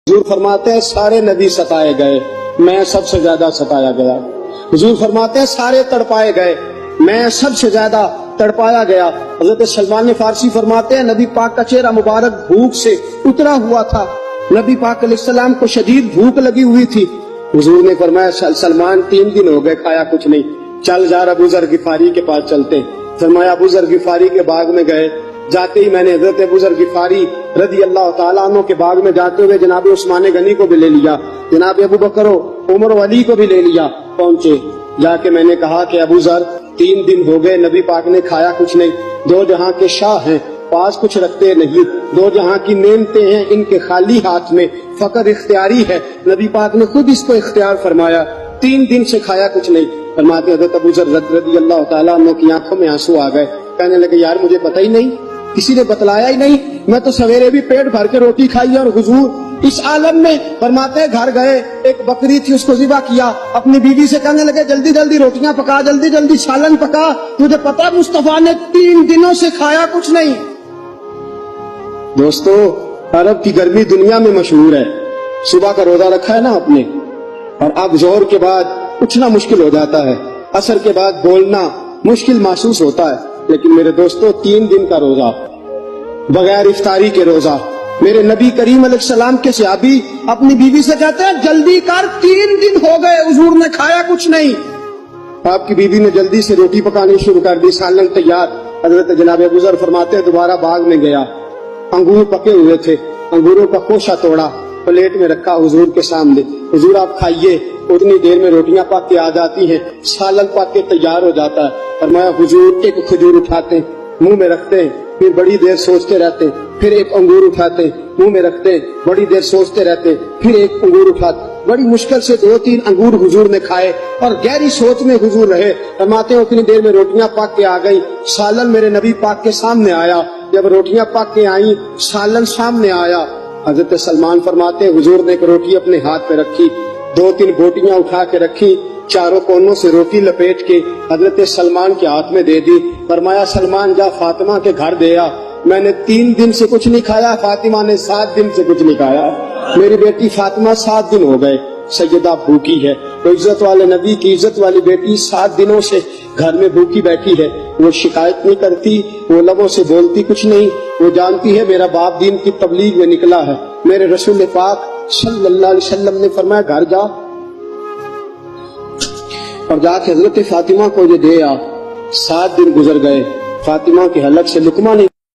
حضور فرماتے ہیں سارے نبی ستائے گئے، میں سب سے زیادہ ستایا گیا۔ حضور فرماتے ہیں سارے تڑپائے گئے، میں سب سے زیادہ تڑپایا گیا۔ حضرت سلمان فارسی فرماتے ہیں نبی پاک کا چہرہ مبارک بھوک سے اترا ہوا تھا، نبی پاک علیہ السلام کو شدید بھوک لگی ہوئی تھی۔ حضور نے فرمایا سلمان 3 دن ہو گئے کھایا کچھ نہیں، چل جا ابو ذر غفاری کے پاس چلتے۔ فرمایا ابو ذر غفاری کے باغ میں گئے، جاتے ہی میں نے حضرت ابو ذر غفاری رضی اللہ تعالیٰ عنہ کے باغ میں جاتے ہوئے جناب عثمان غنی کو بھی لے لیا، جناب ابو بکر عمر و علی کو بھی لے لیا۔ پہنچے، جا کے میں نے کہا کہ ابو ذر 3 دن ہو گئے نبی پاک نے کھایا کچھ نہیں، 2 جہاں کے شاہ ہیں پاس کچھ رکھتے نہیں، 2 جہاں کی نعمتیں ہیں ان کے خالی ہاتھ میں، فقر اختیاری ہے، نبی پاک نے خود اس کو اختیار فرمایا، 3 دن سے کھایا کچھ نہیں۔ فرماتے حضرت ابو ذر رضی اللہ تعالیٰ عنہ کی آنکھوں میں آنسو آ گئے، کہنے لگے یار مجھے پتہ ہی نہیں، کسی نے بتلایا ہی نہیں، میں تو سویرے بھی پیٹ بھر کے روٹی کھائی اور حضور اس عالم میں۔ فرماتے ہیں گھر گئے، ایک بکری تھی اس کو ذبح کیا، اپنی بیوی سے کہنے لگے جلدی جلدی روٹیاں پکا، جلدی جلدی سالن پکا، تجھے پتا مصطفیٰ نے 3 دنوں سے کھایا کچھ نہیں۔ دوستو عرب کی گرمی دنیا میں مشہور ہے، صبح کا روزہ رکھا ہے نا آپ نے، اور اب ظہر کے بعد اٹھنا مشکل ہو جاتا ہے، عصر کے بعد بولنا مشکل محسوس ہوتا ہے، لیکن میرے دوستو 3 دن کا روزہ بغیر افطاری کے روزہ، میرے نبی کریم علیہ السلام کے صحابی اپنی بیوی سے کہتے ہیں جلدی کر 3 دن ہو گئے حضور نے کھایا کچھ نہیں۔ آپ کی بیوی نے جلدی سے روٹی پکانی شروع کر دی، سالن تیار۔ حضرت جناب ابو ذر فرماتے ہیں دوبارہ باغ میں گیا، انگور پکے ہوئے تھے، انگوروں کا خوشہ توڑا، پلیٹ میں رکھا حضور کے سامنے، حضور آپ کھائیے۔ اتنی دیر میں روٹیاں پک کے آ جاتی ہیں، سالن پک کے تیار ہو جاتا ہے۔ فرمایا حضور ایک کھجور اٹھاتے منہ میں رکھتے ہیں، پھر بڑی دیر سوچتے رہتے، پھر ایک انگور اٹھاتے منہ میں رکھتے، بڑی دیر سوچتے رہتے، پھر ایک انگور اٹھاتے۔ بڑی مشکل سے 2-3 انگور حضور نے کھائے اور گہری سوچ میں حضور رہے۔ فرماتے ہیں اتنی دیر میں روٹیاں پک کے آ گئی، سالن میرے نبی پاک کے سامنے آیا۔ جب روٹیاں پک کے آئیں، سالن سامنے آیا، حضرت سلمان فرماتے ہیں حضور نے ایک روٹی اپنے ہاتھ پہ رکھی، 2-3 بوٹیاں اٹھا کے رکھی، چاروں کونوں سے روٹی لپیٹ کے حضرت سلمان کے ہاتھ میں دے دی۔ فرمایا سلمان جا فاطمہ کے گھر دے آ، میں نے 3 دن سے کچھ نہیں کھایا، فاطمہ نے 7 دن سے کچھ نہیں کھایا، میری بیٹی فاطمہ 7 دن ہو گئے سیدہ بھوکی ہے۔ تو عزت والے نبی کی عزت والی بیٹی 7 دنوں سے گھر میں بھوکی بیٹھی ہے، وہ شکایت نہیں کرتی، وہ لبوں سے بولتی کچھ نہیں، وہ جانتی ہے میرا باپ دین کی تبلیغ میں نکلا ہے۔ میرے رسول پاک صلی اللہ علیہ وسلم نے فرمایا گھر جا اور جا کے حضرت فاطمہ کو یہ دے آ۔ 7 دن گزر گئے، فاطمہ کے حلق سے لقمہ نہیں